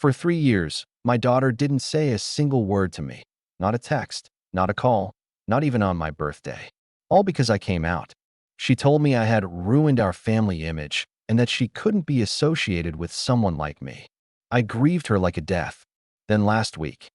For 3 years, my daughter didn't say a single word to me. Not a text, not a call, not even on my birthday. All because I came out. She told me I had ruined our family image and that she couldn't be associated with someone like me. I grieved her like a death. Then last week,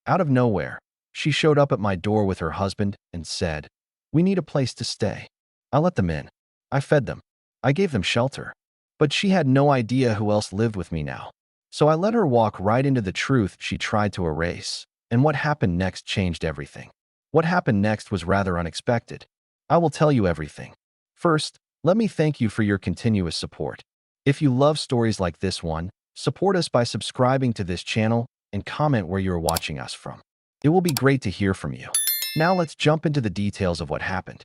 out of nowhere, she showed up at my door with her husband and said, "We need a place to stay." I let them in. I fed them. I gave them shelter. But she had no idea who else lived with me now. So I let her walk right into the truth she tried to erase. And what happened next changed everything. What happened next was rather unexpected. I will tell you everything. First, let me thank you for your continuous support. If you love stories like this one, support us by subscribing to this channel and comment where you're watching us from. It will be great to hear from you. Now let's jump into the details of what happened.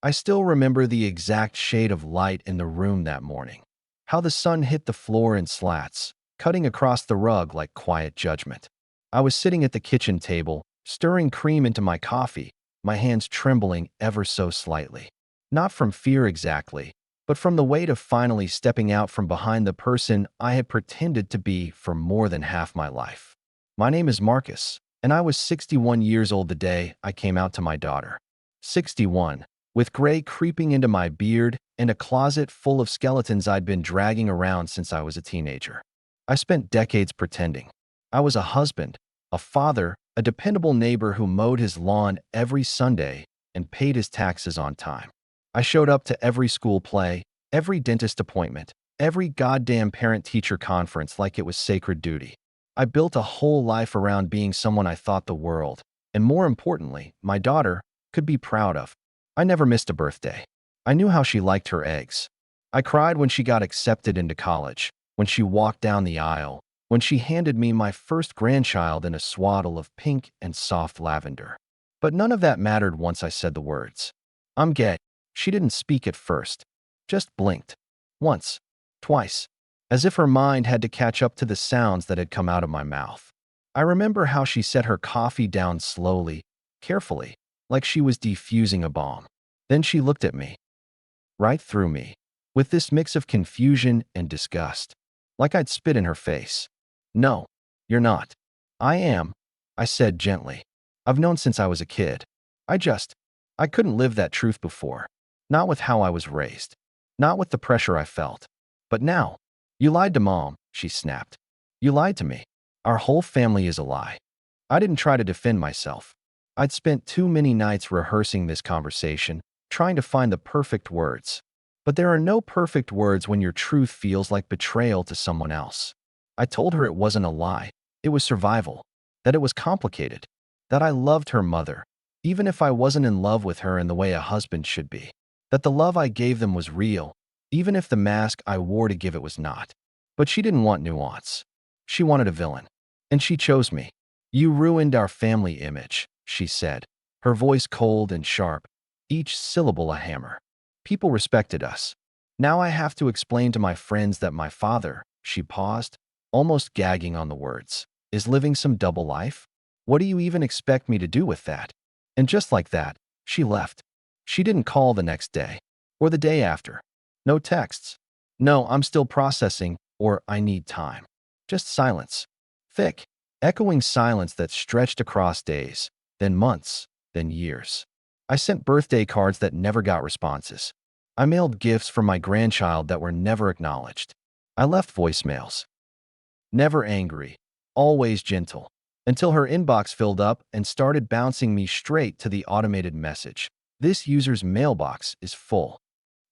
I still remember the exact shade of light in the room that morning. How the sun hit the floor in slats, cutting across the rug like quiet judgment. I was sitting at the kitchen table, stirring cream into my coffee, my hands trembling ever so slightly. Not from fear exactly, but from the weight of finally stepping out from behind the person I had pretended to be for more than half my life. My name is Marcus, and I was 61 years old the day I came out to my daughter. 61, with gray creeping into my beard and a closet full of skeletons I'd been dragging around since I was a teenager. I spent decades pretending. I was a husband, a father, a dependable neighbor who mowed his lawn every Sunday and paid his taxes on time. I showed up to every school play, every dentist appointment, every goddamn parent-teacher conference like it was sacred duty. I built a whole life around being someone I thought the world, and more importantly, my daughter, could be proud of. I never missed a birthday. I knew how she liked her eggs. I cried when she got accepted into college, when she walked down the aisle, when she handed me my first grandchild in a swaddle of pink and soft lavender. But none of that mattered once I said the words. "I'm gay." She didn't speak at first, just blinked. Once, twice, as if her mind had to catch up to the sounds that had come out of my mouth. I remember how she set her coffee down slowly, carefully, like she was defusing a bomb. Then she looked at me, right through me, with this mix of confusion and disgust, like I'd spit in her face. "No, you're not." "I am," I said gently. "I've known since I was a kid. I couldn't live that truth before. Not with how I was raised. Not with the pressure I felt. But now, you lied to Mom," she snapped. "You lied to me. Our whole family is a lie." I didn't try to defend myself. I'd spent too many nights rehearsing this conversation, trying to find the perfect words. But there are no perfect words when your truth feels like betrayal to someone else. I told her it wasn't a lie. It was survival. That it was complicated. That I loved her mother, even if I wasn't in love with her in the way a husband should be. That the love I gave them was real, even if the mask I wore to give it was not. But she didn't want nuance. She wanted a villain. And she chose me. "You ruined our family image," she said, her voice cold and sharp, each syllable a hammer. "People respected us. Now I have to explain to my friends that my father," she paused, almost gagging on the words, "is living some double life? What do you even expect me to do with that?" And just like that, she left. She didn't call the next day, or the day after. No texts. No, "I'm still processing," or "I need time." Just silence. Thick, echoing silence that stretched across days, then months, then years. I sent birthday cards that never got responses. I mailed gifts for my grandchild that were never acknowledged. I left voicemails. Never angry, always gentle, until her inbox filled up and started bouncing me straight to the automated message. "This user's mailbox is full."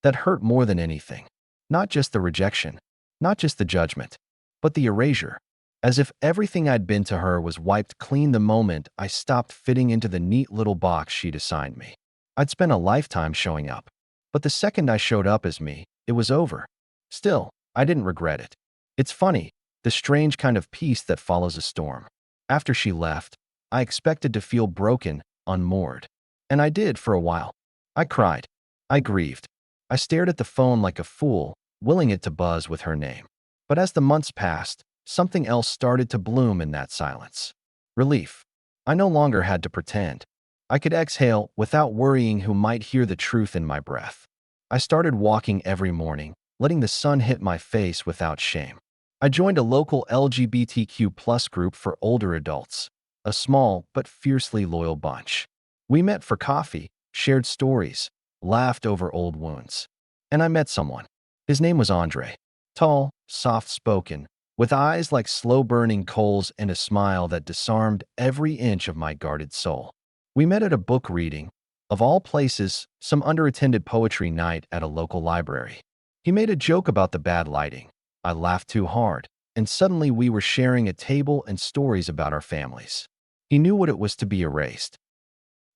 That hurt more than anything. Not just the rejection, not just the judgment, but the erasure. As if everything I'd been to her was wiped clean the moment I stopped fitting into the neat little box she'd assigned me. I'd spent a lifetime showing up, but the second I showed up as me, it was over. Still, I didn't regret it. It's funny, the strange kind of peace that follows a storm. After she left, I expected to feel broken, unmoored. And I did for a while. I cried. I grieved. I stared at the phone like a fool, willing it to buzz with her name. But as the months passed, something else started to bloom in that silence. Relief. I no longer had to pretend. I could exhale without worrying who might hear the truth in my breath. I started walking every morning, letting the sun hit my face without shame. I joined a local LGBTQ plus group for older adults, a small but fiercely loyal bunch. We met for coffee, shared stories, laughed over old wounds. And I met someone. His name was Andre. Tall, soft-spoken, with eyes like slow-burning coals and a smile that disarmed every inch of my guarded soul. We met at a book reading, of all places, some underattended poetry night at a local library. He made a joke about the bad lighting. I laughed too hard, and suddenly we were sharing a table and stories about our families. He knew what it was to be erased.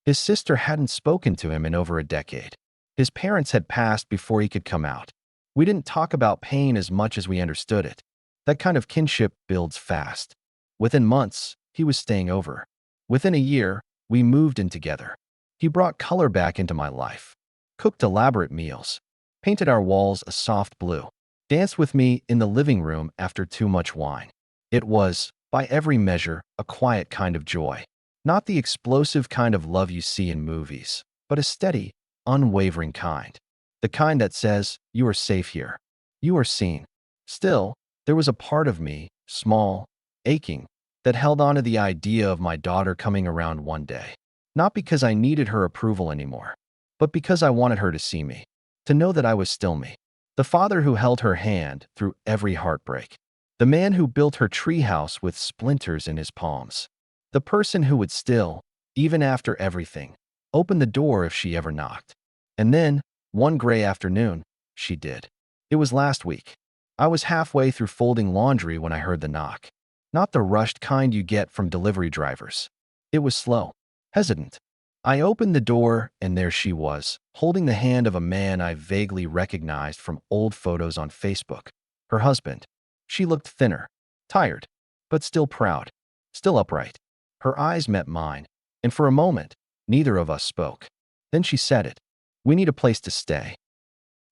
His sister hadn't spoken to him in over a decade. His parents had passed before he could come out. We didn't talk about pain as much as we understood it. That kind of kinship builds fast. Within months, he was staying over. Within a year, we moved in together. He brought color back into my life, cooked elaborate meals, painted our walls a soft blue, danced with me in the living room after too much wine. It was, by every measure, a quiet kind of joy. Not the explosive kind of love you see in movies, but a steady, unwavering kind. The kind that says, you are safe here. You are seen. Still, there was a part of me, small, aching, that held on to the idea of my daughter coming around one day. Not because I needed her approval anymore, but because I wanted her to see me, to know that I was still me. The father who held her hand through every heartbreak. The man who built her treehouse with splinters in his palms. The person who would still, even after everything, open the door if she ever knocked. And then, one gray afternoon, she did. It was last week. I was halfway through folding laundry when I heard the knock. Not the rushed kind you get from delivery drivers. It was slow, hesitant. I opened the door, and there she was, holding the hand of a man I vaguely recognized from old photos on Facebook. Her husband. She looked thinner, tired, but still proud, still upright. Her eyes met mine, and for a moment, neither of us spoke. Then she said it. We need a place to stay.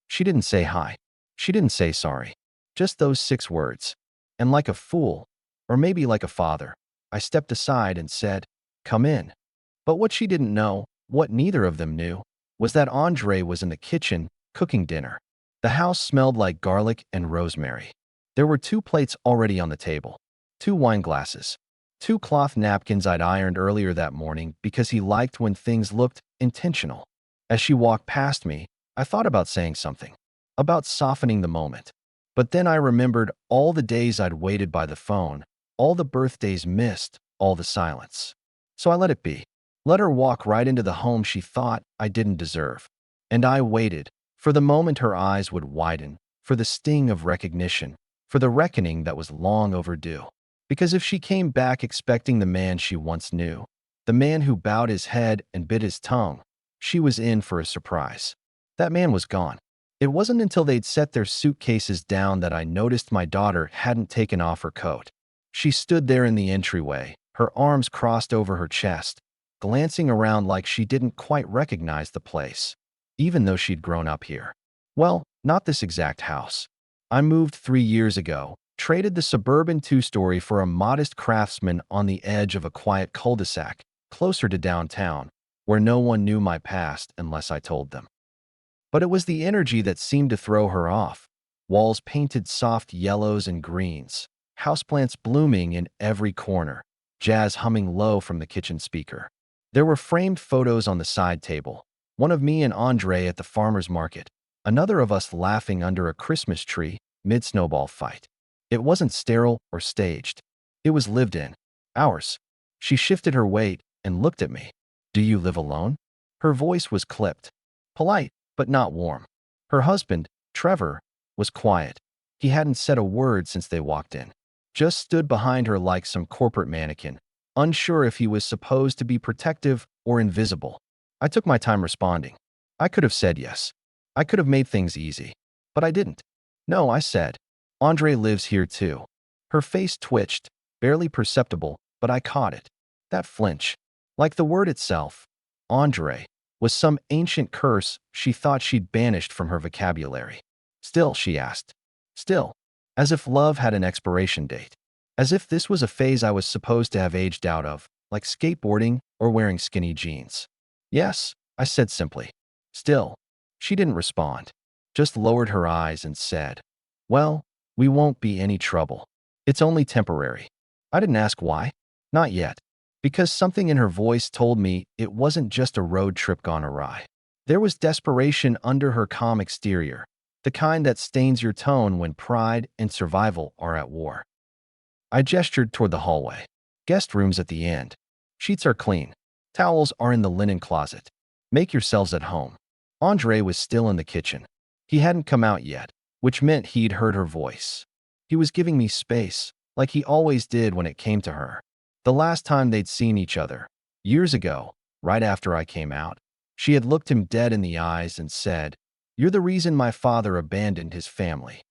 She didn't say hi. She didn't say sorry. Just those 6 words. And like a fool, or maybe like a father, I stepped aside and said, come in. But what she didn't know, what neither of them knew, was that Andre was in the kitchen, cooking dinner. The house smelled like garlic and rosemary. There were 2 plates already on the table, 2 wine glasses, 2 cloth napkins I'd ironed earlier that morning because he liked when things looked intentional. As she walked past me, I thought about saying something, about softening the moment. But then I remembered all the days I'd waited by the phone, all the birthdays missed, all the silence. So I let it be. Let her walk right into the home she thought I didn't deserve. And I waited, for the moment her eyes would widen, for the sting of recognition, for the reckoning that was long overdue. Because if she came back expecting the man she once knew, the man who bowed his head and bit his tongue, she was in for a surprise. That man was gone. It wasn't until they'd set their suitcases down that I noticed my daughter hadn't taken off her coat. She stood there in the entryway, her arms crossed over her chest, glancing around like she didn't quite recognize the place, even though she'd grown up here. Well, not this exact house. I moved 3 years ago, traded the suburban 2-story for a modest craftsman on the edge of a quiet cul-de-sac, closer to downtown, where no one knew my past unless I told them. But it was the energy that seemed to throw her off. Walls painted soft yellows and greens, houseplants blooming in every corner, jazz humming low from the kitchen speaker. There were framed photos on the side table, one of me and Andre at the farmer's market, another of us laughing under a Christmas tree mid-snowball fight. It wasn't sterile or staged. It was lived in. Ours. She shifted her weight and looked at me. Do you live alone? Her voice was clipped, polite, but not warm. Her husband, Trevor, was quiet. He hadn't said a word since they walked in. Just stood behind her like some corporate mannequin, unsure if he was supposed to be protective or invisible. I took my time responding. I could have said yes. I could have made things easy. But I didn't. No, I said. Andre lives here too. Her face twitched, barely perceptible, but I caught it. That flinch. Like the word itself, Andre, was some ancient curse she thought she'd banished from her vocabulary. Still, she asked. Still. As if love had an expiration date. As if this was a phase I was supposed to have aged out of, like skateboarding or wearing skinny jeans. Yes, I said simply. Still. She didn't respond. Just lowered her eyes and said, well, We won't be any trouble. It's only temporary. I didn't ask why. Not yet. Because something in her voice told me it wasn't just a road trip gone awry. There was desperation under her calm exterior, the kind that stains your tone when pride and survival are at war. I gestured toward the hallway. Guest rooms at the end. Sheets are clean. Towels are in the linen closet. Make yourselves at home. Andre was still in the kitchen. He hadn't come out yet, which meant he'd heard her voice. He was giving me space, like he always did when it came to her. The last time they'd seen each other, years ago, right after I came out, she had looked him dead in the eyes and said, "You're the reason my father abandoned his family."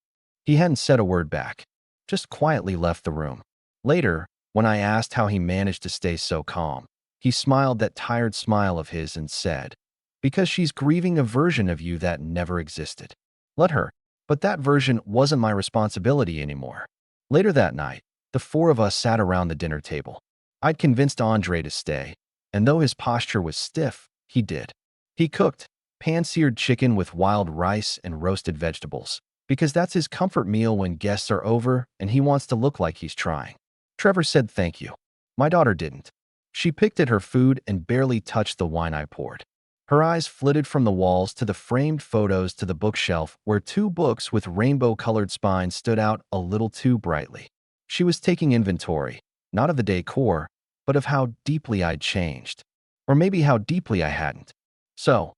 He hadn't said a word back, just quietly left the room. Later, when I asked how he managed to stay so calm, he smiled that tired smile of his and said, "Because she's grieving a version of you that never existed. Let her." But that version wasn't my responsibility anymore. Later that night, the four of us sat around the dinner table. I'd convinced Andre to stay, and though his posture was stiff, he did. He cooked pan-seared chicken with wild rice and roasted vegetables, because that's his comfort meal when guests are over and he wants to look like he's trying. Trevor said thank you. My daughter didn't. She picked at her food and barely touched the wine I poured. Her eyes flitted from the walls to the framed photos to the bookshelf where two books with rainbow-colored spines stood out a little too brightly. She was taking inventory, not of the decor, but of how deeply I'd changed. Or maybe how deeply I hadn't. "So,"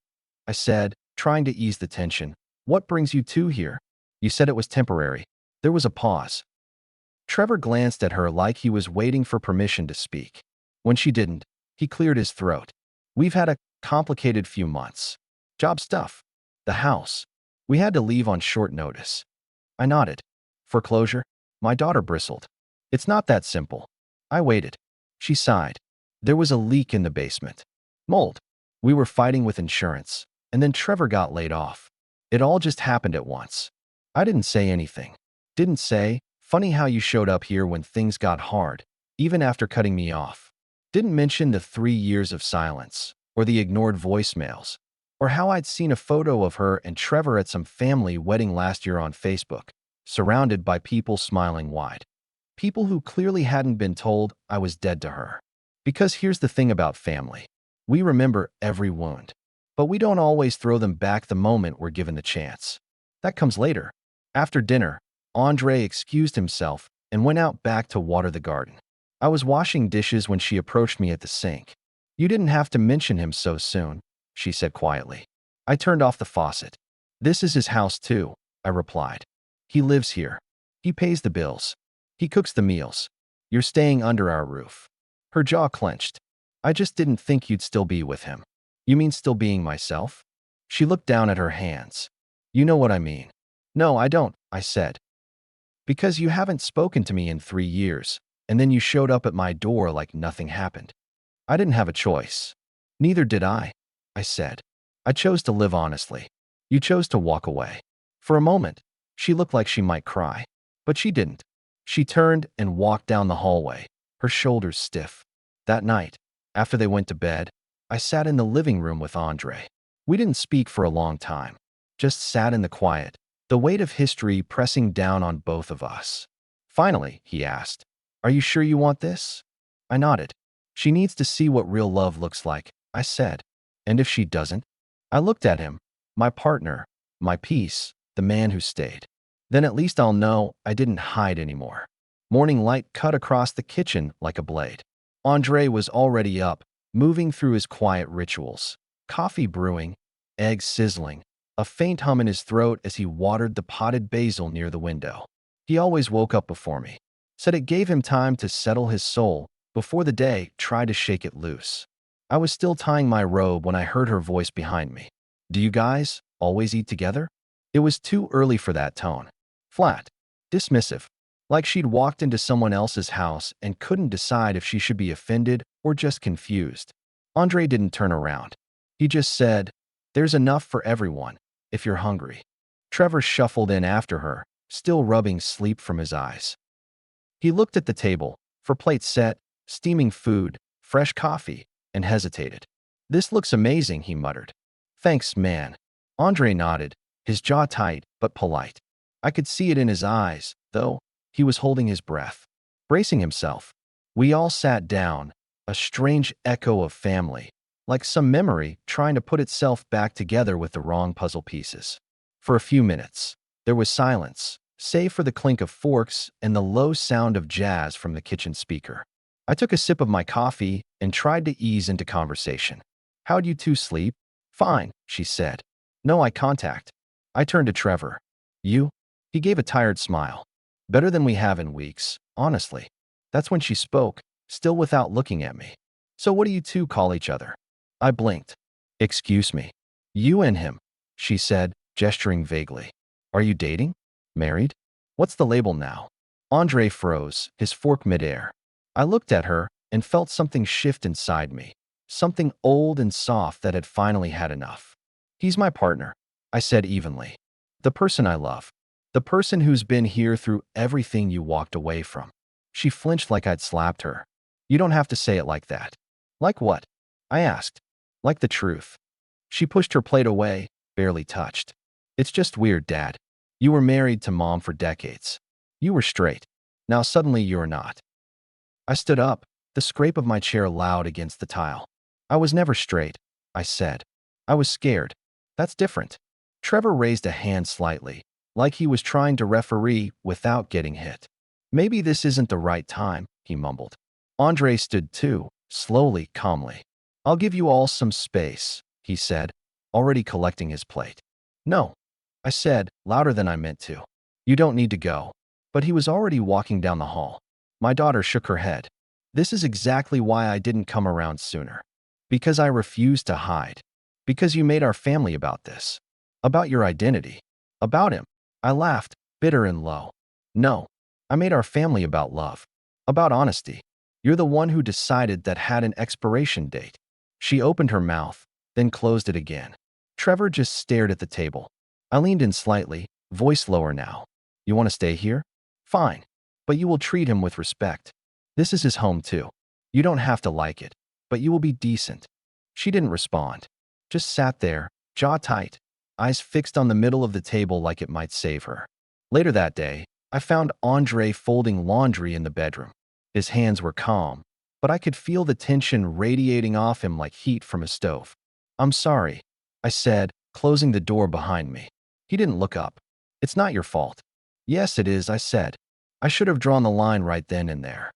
I said, trying to ease the tension, "what brings you two here? You said it was temporary." There was a pause. Trevor glanced at her like he was waiting for permission to speak. When she didn't, he cleared his throat. "We've had a complicated few months. Job stuff. The house. We had to leave on short notice." I nodded. "Foreclosure?" My daughter bristled. "It's not that simple." I waited. She sighed. "There was a leak in the basement. Mold. We were fighting with insurance, and then Trevor got laid off. It all just happened at once." I didn't say anything. Didn't say, "Funny how you showed up here when things got hard, even after cutting me off." Didn't mention the 3 years of silence, or the ignored voicemails, or how I'd seen a photo of her and Trevor at some family wedding last year on Facebook, surrounded by people smiling wide. People who clearly hadn't been told I was dead to her. Because here's the thing about family. We remember every wound, but we don't always throw them back the moment we're given the chance. That comes later. After dinner, Andre excused himself and went out back to water the garden. I was washing dishes when she approached me at the sink. "You didn't have to mention him so soon," she said quietly. I turned off the faucet. "This is his house too," I replied. "He lives here. He pays the bills. He cooks the meals. You're staying under our roof." Her jaw clenched. "I just didn't think you'd still be with him." "You mean still being myself?" She looked down at her hands. "You know what I mean." "No, I don't," I said. "Because you haven't spoken to me in 3 years, and then you showed up at my door like nothing happened." I didn't have a choice. "Neither did I," said. "I chose to live honestly. You chose to walk away." For a moment, she looked like she might cry, but she didn't. She turned and walked down the hallway, her shoulders stiff. That night, after they went to bed, I sat in the living room with Andre. We didn't speak for a long time, just sat in the quiet, the weight of history pressing down on both of us. Finally, he asked, "Are you sure you want this?" I nodded. "She needs to see what real love looks like," I said. "And if she doesn't?" I looked at him, my partner, my peace, the man who stayed. "Then at least I'll know I didn't hide anymore." Morning light cut across the kitchen like a blade. Andre was already up, moving through his quiet rituals. Coffee brewing, eggs sizzling, a faint hum in his throat as he watered the potted basil near the window. He always woke up before me. Said it gave him time to settle his soul before the day tried to shake it loose. I was still tying my robe when I heard her voice behind me. "Do you guys always eat together?" It was too early for that tone. Flat, dismissive, like she'd walked into someone else's house and couldn't decide if she should be offended or just confused. Andre didn't turn around. He just said, "There's enough for everyone, if you're hungry." Trevor shuffled in after her, still rubbing sleep from his eyes. He looked at the table, for plates set, steaming food, fresh coffee, and hesitated. "This looks amazing," he muttered. "Thanks, man." Andre nodded, his jaw tight but polite. I could see it in his eyes, though. He was holding his breath, bracing himself. We all sat down, a strange echo of family, like some memory trying to put itself back together with the wrong puzzle pieces. For a few minutes, there was silence, save for the clink of forks and the low sound of jazz from the kitchen speaker. I took a sip of my coffee and tried to ease into conversation. "How'd you two sleep?" "Fine," she said. No eye contact. I turned to Trevor. "You?" He gave a tired smile. "Better than we have in weeks, honestly." That's when she spoke, still without looking at me. "So what do you two call each other?" I blinked. "Excuse me." "You and him," she said, gesturing vaguely. "Are you dating? Married? What's the label now?" Andre froze, his fork midair. I looked at her and felt something shift inside me, something old and soft that had finally had enough. "He's my partner," I said evenly. "The person I love. The person who's been here through everything you walked away from." She flinched like I'd slapped her. "You don't have to say it like that." "Like what?" I asked. "Like the truth." She pushed her plate away, barely touched. "It's just weird, Dad. You were married to Mom for decades. You were straight. Now suddenly you're not." I stood up, the scrape of my chair loud against the tile. "I was never straight," I said. "I was scared." "That's different." Trevor raised a hand slightly, like he was trying to referee without getting hit. "Maybe this isn't the right time," he mumbled. Andre stood too, slowly, calmly. "I'll give you all some space," he said, already collecting his plate. "No," I said, louder than I meant to. "You don't need to go." But he was already walking down the hall. My daughter shook her head. "This is exactly why I didn't come around sooner. Because I refused to hide. Because you made our family about this. About your identity. About him." I laughed, bitter and low. "No. I made our family about love. About honesty. You're the one who decided that had an expiration date." She opened her mouth, then closed it again. Trevor just stared at the table. I leaned in slightly, voice lower now. "You want to stay here? Fine. But you will treat him with respect. This is his home too. You don't have to like it, but you will be decent." She didn't respond. Just sat there, jaw tight, eyes fixed on the middle of the table like it might save her. Later that day, I found Andre folding laundry in the bedroom. His hands were calm, but I could feel the tension radiating off him like heat from a stove. "I'm sorry," I said, closing the door behind me. He didn't look up. "It's not your fault." "Yes, it is," I said. "I should have drawn the line right then and there.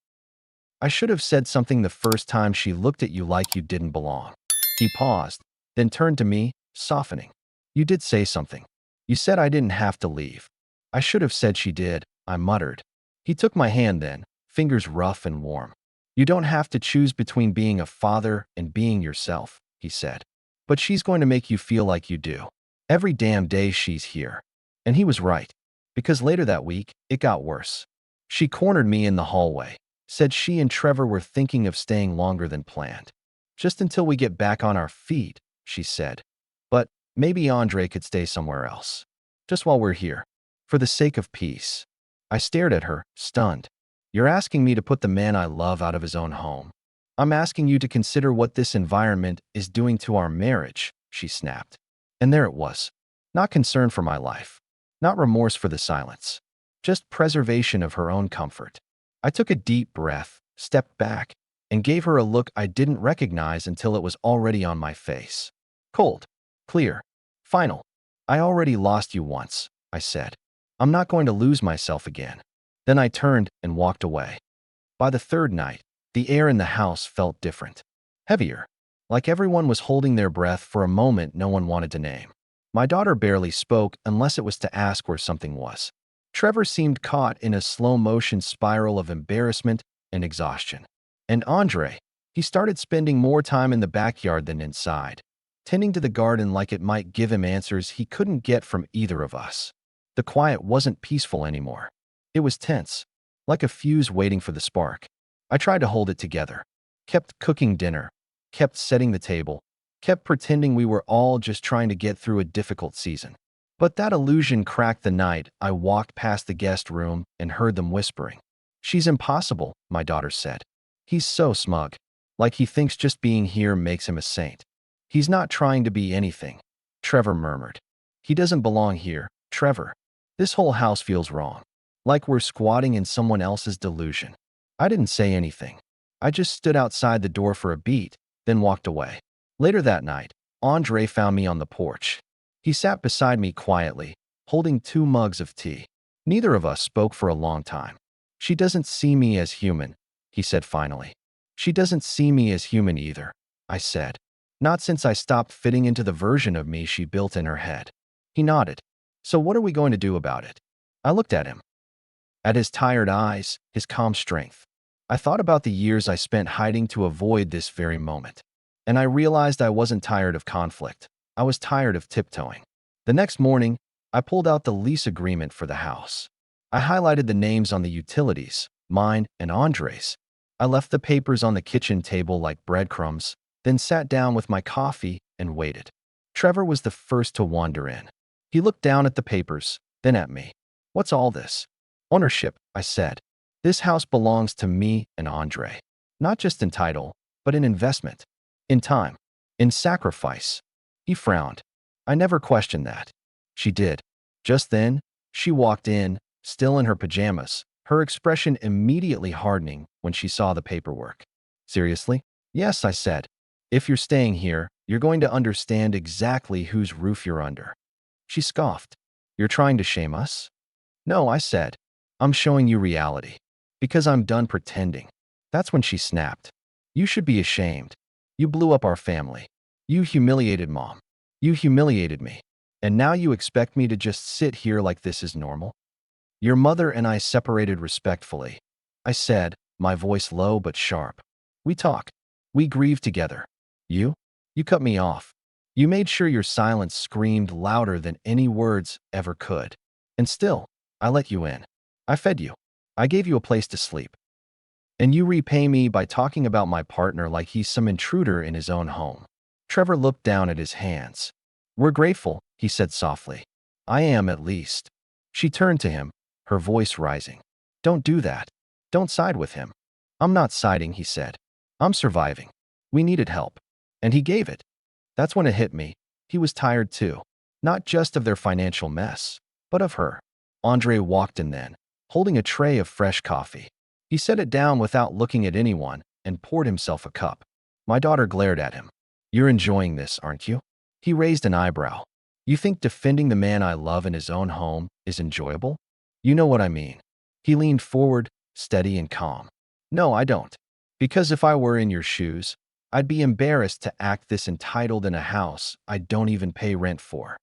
I should have said something the first time she looked at you like you didn't belong." He paused, then turned to me, softening. "You did say something. You said I didn't have to leave." "I should have said she did," I muttered. He took my hand then, fingers rough and warm. "You don't have to choose between being a father and being yourself," he said. "But she's going to make you feel like you do. Every damn day she's here." And he was right, because later that week, it got worse. She cornered me in the hallway, said she and Trevor were thinking of staying longer than planned. "Just until we get back on our feet," she said. "But maybe Andre could stay somewhere else. Just while we're here. For the sake of peace." I stared at her, stunned. "You're asking me to put the man I love out of his own home. I'm asking you to consider what this environment is doing to our marriage," she snapped. And there it was. Not concern for my life. Not remorse for the silence. Just preservation of her own comfort. I took a deep breath, stepped back, and gave her a look I didn't recognize until it was already on my face. Cold. Clear. Final. "I already lost you once," I said. "I'm not going to lose myself again." Then I turned and walked away. By the third night, the air in the house felt different. Heavier. Like everyone was holding their breath for a moment no one wanted to name. My daughter barely spoke unless it was to ask where something was. Trevor seemed caught in a slow-motion spiral of embarrassment and exhaustion. And Andre, he started spending more time in the backyard than inside, tending to the garden like it might give him answers he couldn't get from either of us. The quiet wasn't peaceful anymore. It was tense, like a fuse waiting for the spark. I tried to hold it together, kept cooking dinner, kept setting the table, kept pretending we were all just trying to get through a difficult season. But that illusion cracked the night I walked past the guest room and heard them whispering. "She's impossible," my daughter said. "He's so smug, like he thinks just being here makes him a saint." "He's not trying to be anything," Trevor murmured. "He doesn't belong here, Trevor." This whole house feels wrong, like we're squatting in someone else's delusion. I didn't say anything. I just stood outside the door for a beat, then walked away. Later that night, Andre found me on the porch. He sat beside me quietly, holding 2 mugs of tea. Neither of us spoke for a long time. She doesn't see me as human, he said finally. She doesn't see me as human either, I said. Not since I stopped fitting into the version of me she built in her head. He nodded. So what are we going to do about it? I looked at him. At his tired eyes, his calm strength. I thought about the years I spent hiding to avoid this very moment. And I realized I wasn't tired of conflict. I was tired of tiptoeing. The next morning, I pulled out the lease agreement for the house. I highlighted the names on the utilities, mine and Andre's. I left the papers on the kitchen table like breadcrumbs, then sat down with my coffee and waited. Trevor was the first to wander in. He looked down at the papers, then at me. What's all this? Ownership, I said. This house belongs to me and Andre. Not just in title, but in investment. In time. In sacrifice. He frowned. I never questioned that. She did. Just then, she walked in, still in her pajamas, her expression immediately hardening when she saw the paperwork. Seriously? Yes, I said. If you're staying here, you're going to understand exactly whose roof you're under. She scoffed. You're trying to shame us? No, I said. I'm showing you reality. Because I'm done pretending. That's when she snapped. You should be ashamed. You blew up our family. You humiliated Mom. You humiliated me. And now you expect me to just sit here like this is normal? Your mother and I separated respectfully. I said, my voice low but sharp. We talk. We grieve together. You? You cut me off. You made sure your silence screamed louder than any words ever could. And still, I let you in. I fed you. I gave you a place to sleep. And you repay me by talking about my partner like he's some intruder in his own home. Trevor looked down at his hands. We're grateful, he said softly. I am at least. She turned to him, her voice rising. Don't do that. Don't side with him. I'm not siding, he said. I'm surviving. We needed help. And he gave it. That's when it hit me. He was tired too. Not just of their financial mess, but of her. Andre walked in then, holding a tray of fresh coffee. He set it down without looking at anyone and poured himself a cup. My daughter glared at him. You're enjoying this, aren't you? He raised an eyebrow. You think defending the man I love in his own home is enjoyable? You know what I mean. He leaned forward, steady and calm. No, I don't. Because if I were in your shoes, I'd be embarrassed to act this entitled in a house I don't even pay rent for.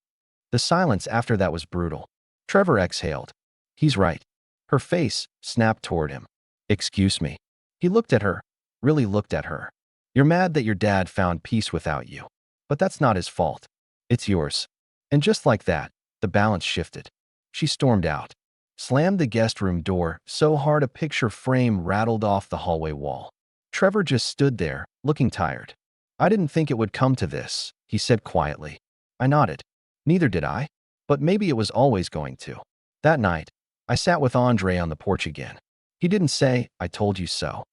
The silence after that was brutal. Trevor exhaled. He's right. Her face snapped toward him. Excuse me. He looked at her, really looked at her. You're mad that your dad found peace without you. But that's not his fault. It's yours. And just like that, the balance shifted. She stormed out, slammed the guest room door so hard a picture frame rattled off the hallway wall. Trevor just stood there, looking tired. I didn't think it would come to this, he said quietly. I nodded. Neither did I. But maybe it was always going to. That night, I sat with Andre on the porch again. He didn't say, I told you so.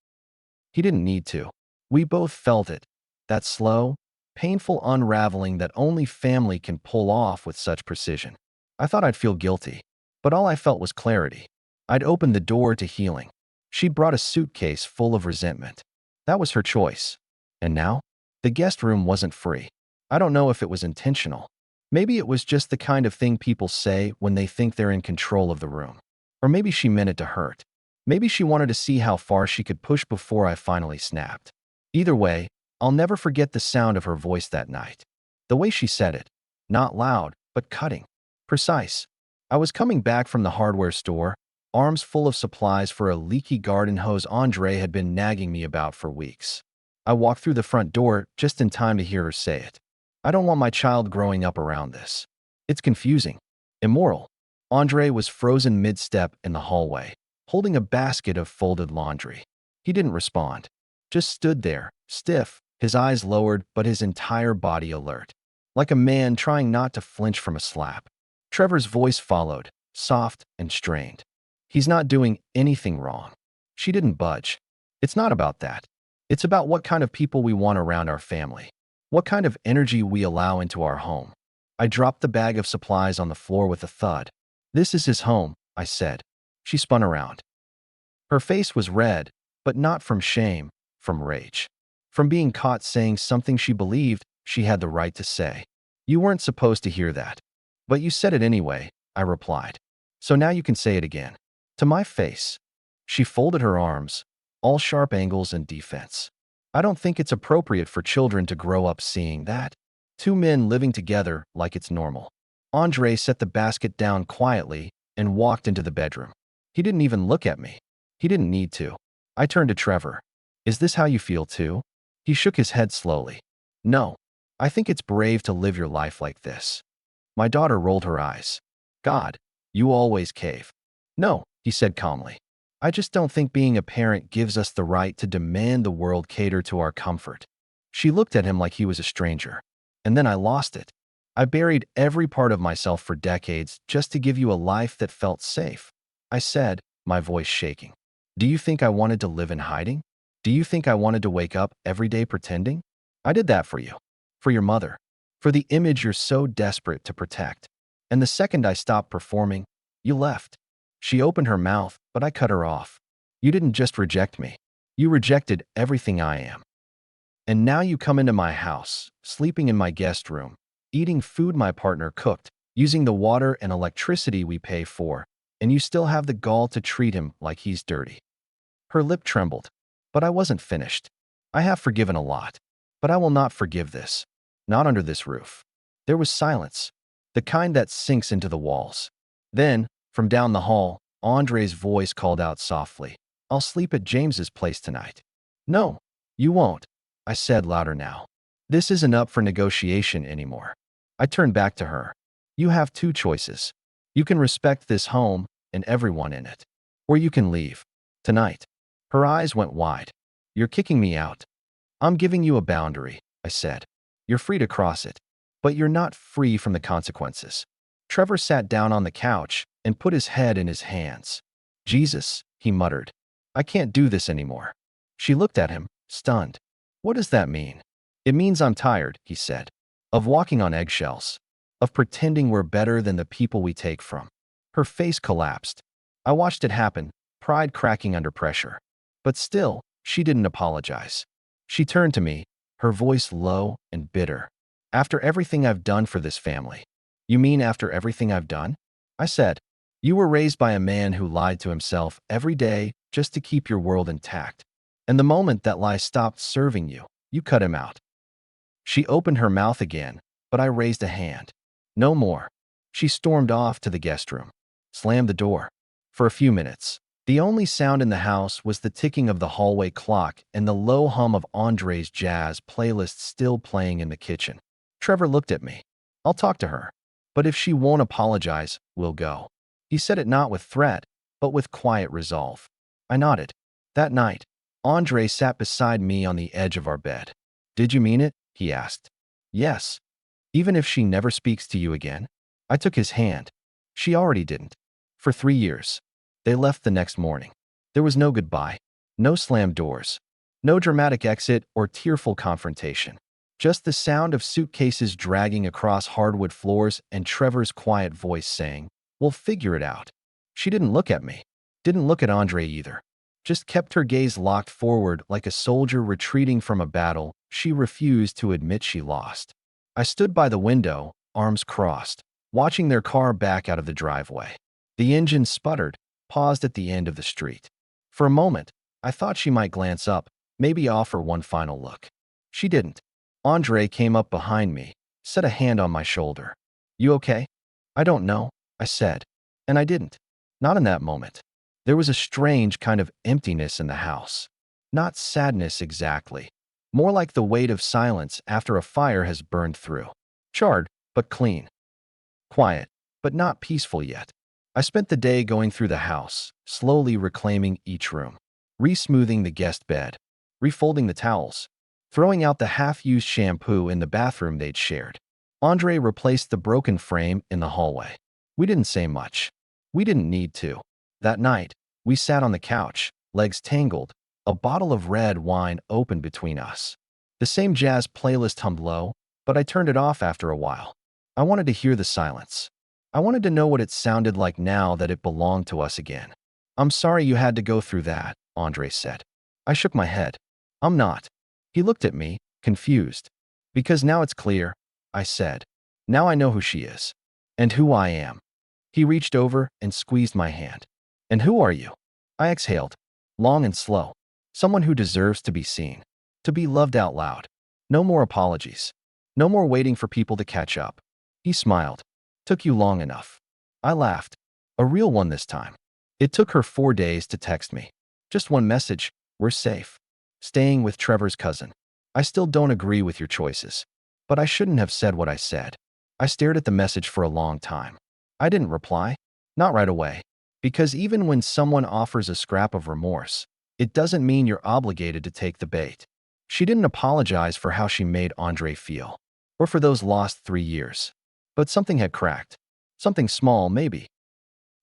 He didn't need to. We both felt it. That slow, painful unraveling that only family can pull off with such precision. I thought I'd feel guilty, but all I felt was clarity. I'd opened the door to healing. She'd brought a suitcase full of resentment. That was her choice. And now, the guest room wasn't free. I don't know if it was intentional. Maybe it was just the kind of thing people say when they think they're in control of the room. Or maybe she meant it to hurt. Maybe she wanted to see how far she could push before I finally snapped. Either way, I'll never forget the sound of her voice that night. The way she said it. Not loud, but cutting. Precise. I was coming back from the hardware store, arms full of supplies for a leaky garden hose Andre had been nagging me about for weeks. I walked through the front door just in time to hear her say it. I don't want my child growing up around this. It's confusing. Immoral. Andre was frozen mid-step in the hallway, holding a basket of folded laundry. He didn't respond. Just stood there, stiff, his eyes lowered but his entire body alert. Like a man trying not to flinch from a slap. Trevor's voice followed, soft and strained. He's not doing anything wrong. She didn't budge. It's not about that. It's about what kind of people we want around our family. What kind of energy we allow into our home. I dropped the bag of supplies on the floor with a thud. This is his home, I said. She spun around. Her face was red, but not from shame, from rage. From being caught saying something she believed she had the right to say. You weren't supposed to hear that. But you said it anyway, I replied. So now you can say it again. To my face. She folded her arms, all sharp angles and defense. I don't think it's appropriate for children to grow up seeing that. Two men living together like it's normal. Andre set the basket down quietly and walked into the bedroom. He didn't even look at me. He didn't need to. I turned to Trevor. Is this how you feel too? He shook his head slowly. No. I think it's brave to live your life like this. My daughter rolled her eyes. God, you always cave. No, he said calmly. I just don't think being a parent gives us the right to demand the world cater to our comfort. She looked at him like he was a stranger. And then I lost it. I buried every part of myself for decades just to give you a life that felt safe. I said, my voice shaking. Do you think I wanted to live in hiding? Do you think I wanted to wake up every day pretending? I did that for you. For your mother. For the image you're so desperate to protect. And the second I stopped performing, you left. She opened her mouth, but I cut her off. You didn't just reject me. You rejected everything I am. And now you come into my house, sleeping in my guest room, eating food my partner cooked, using the water and electricity we pay for, and you still have the gall to treat him like he's dirty. Her lip trembled, but I wasn't finished. I have forgiven a lot, but I will not forgive this. Not under this roof. There was silence, the kind that sinks into the walls. Then, from down the hall, Andre's voice called out softly, I'll sleep at James's place tonight. No, you won't, I said louder now. This isn't up for negotiation anymore. I turned back to her. You have two choices. You can respect this home and everyone in it. Or you can leave. Tonight. Her eyes went wide. You're kicking me out. I'm giving you a boundary, I said. You're free to cross it. But you're not free from the consequences. Trevor sat down on the couch and put his head in his hands. Jesus, he muttered. I can't do this anymore. She looked at him, stunned. What does that mean? It means I'm tired, he said. Of walking on eggshells. Of pretending we're better than the people we take from. Her face collapsed. I watched it happen, pride cracking under pressure. But still, she didn't apologize. She turned to me, her voice low and bitter. After everything I've done for this family. You mean after everything I've done? I said. You were raised by a man who lied to himself every day just to keep your world intact. And the moment that lie stopped serving you, you cut him out. She opened her mouth again, but I raised a hand. No more. She stormed off to the guest room. Slammed the door. For a few minutes. The only sound in the house was the ticking of the hallway clock and the low hum of Andre's jazz playlist still playing in the kitchen. Trevor looked at me. I'll talk to her. But if she won't apologize, we'll go. He said it not with threat, but with quiet resolve. I nodded. That night, Andre sat beside me on the edge of our bed. Did you mean it? He asked. Yes. Even if she never speaks to you again? I took his hand. She already didn't. For 3 years. They left the next morning. There was no goodbye. No slammed doors. No dramatic exit or tearful confrontation. Just the sound of suitcases dragging across hardwood floors and Trevor's quiet voice saying, We'll figure it out. She didn't look at me. Didn't look at Andre either. Just kept her gaze locked forward like a soldier retreating from a battle she refused to admit she lost. I stood by the window, arms crossed, watching their car back out of the driveway. The engine sputtered, paused at the end of the street. For a moment, I thought she might glance up, maybe offer one final look. She didn't. Andre came up behind me, set a hand on my shoulder. You okay? I don't know, I said. And I didn't. Not in that moment. There was a strange kind of emptiness in the house. Not sadness exactly. More like the weight of silence after a fire has burned through. Charred, but clean. Quiet, but not peaceful yet. I spent the day going through the house, slowly reclaiming each room. Re-smoothing the guest bed. Refolding the towels. Throwing out the half-used shampoo in the bathroom they'd shared. Andre replaced the broken frame in the hallway. We didn't say much. We didn't need to. That night, we sat on the couch, legs tangled, a bottle of red wine open between us. The same jazz playlist hummed low, but I turned it off after a while. I wanted to hear the silence. I wanted to know what it sounded like now that it belonged to us again. I'm sorry you had to go through that, Andre said. I shook my head. I'm not. He looked at me, confused. Because now it's clear, I said. Now I know who she is. And who I am. He reached over and squeezed my hand. And who are you? I exhaled, long and slow. Someone who deserves to be seen. To be loved out loud. No more apologies. No more waiting for people to catch up. He smiled. Took you long enough. I laughed. A real one this time. It took her 4 days to text me. Just one message. We're safe. Staying with Trevor's cousin. I still don't agree with your choices. But I shouldn't have said what I said. I stared at the message for a long time. I didn't reply. Not right away. Because even when someone offers a scrap of remorse, it doesn't mean you're obligated to take the bait. She didn't apologize for how she made Andre feel. Or for those lost 3 years. But something had cracked. Something small, maybe.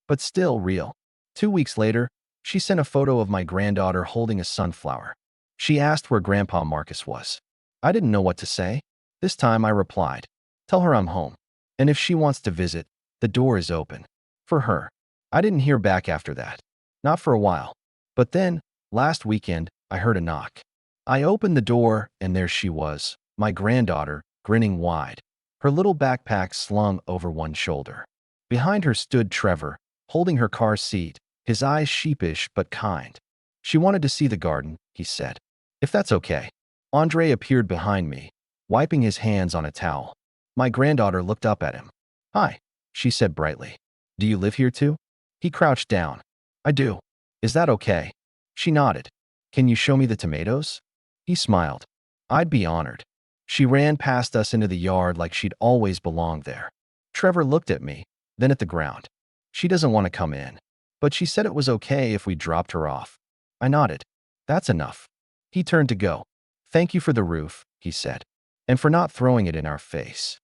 But still real. 2 weeks later, she sent a photo of my granddaughter holding a sunflower. She asked where Grandpa Marcus was. I didn't know what to say. This time I replied, tell her I'm home. And if she wants to visit, the door is open. For her. I didn't hear back after that. Not for a while. But then, last weekend, I heard a knock. I opened the door, and there she was, my granddaughter, grinning wide. Her little backpack slung over one shoulder. Behind her stood Trevor, holding her car seat, his eyes sheepish but kind. She wanted to see the garden, he said. If that's okay. Andre appeared behind me, wiping his hands on a towel. My granddaughter looked up at him. Hi, she said brightly. Do you live here too? He crouched down. I do. Is that okay? She nodded. Can you show me the tomatoes? He smiled. I'd be honored. She ran past us into the yard like she'd always belonged there. Trevor looked at me, then at the ground. She doesn't want to come in, but she said it was okay if we dropped her off. I nodded. That's enough. He turned to go. Thank you for the roof, he said, and for not throwing it in our face.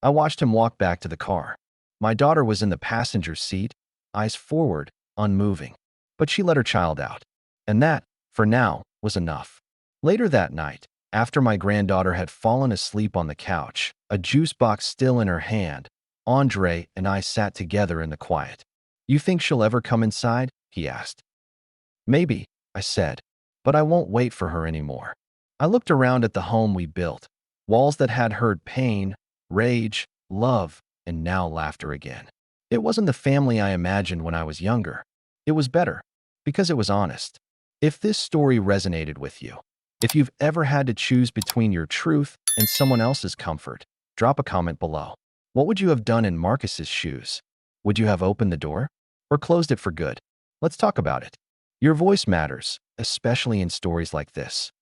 I watched him walk back to the car. My daughter was in the passenger seat, eyes forward, unmoving. But she let her child out. And that, for now, was enough. Later that night, after my granddaughter had fallen asleep on the couch, a juice box still in her hand, Andre and I sat together in the quiet. You think she'll ever come inside? He asked. Maybe, I said, but I won't wait for her anymore. I looked around at the home we built, walls that had heard pain, rage, love, and now laughter again. It wasn't the family I imagined when I was younger. It was better, because it was honest. If this story resonated with you, if you've ever had to choose between your truth and someone else's comfort, drop a comment below. What would you have done in Marcus's shoes? Would you have opened the door? Or closed it for good? Let's talk about it. Your voice matters, especially in stories like this.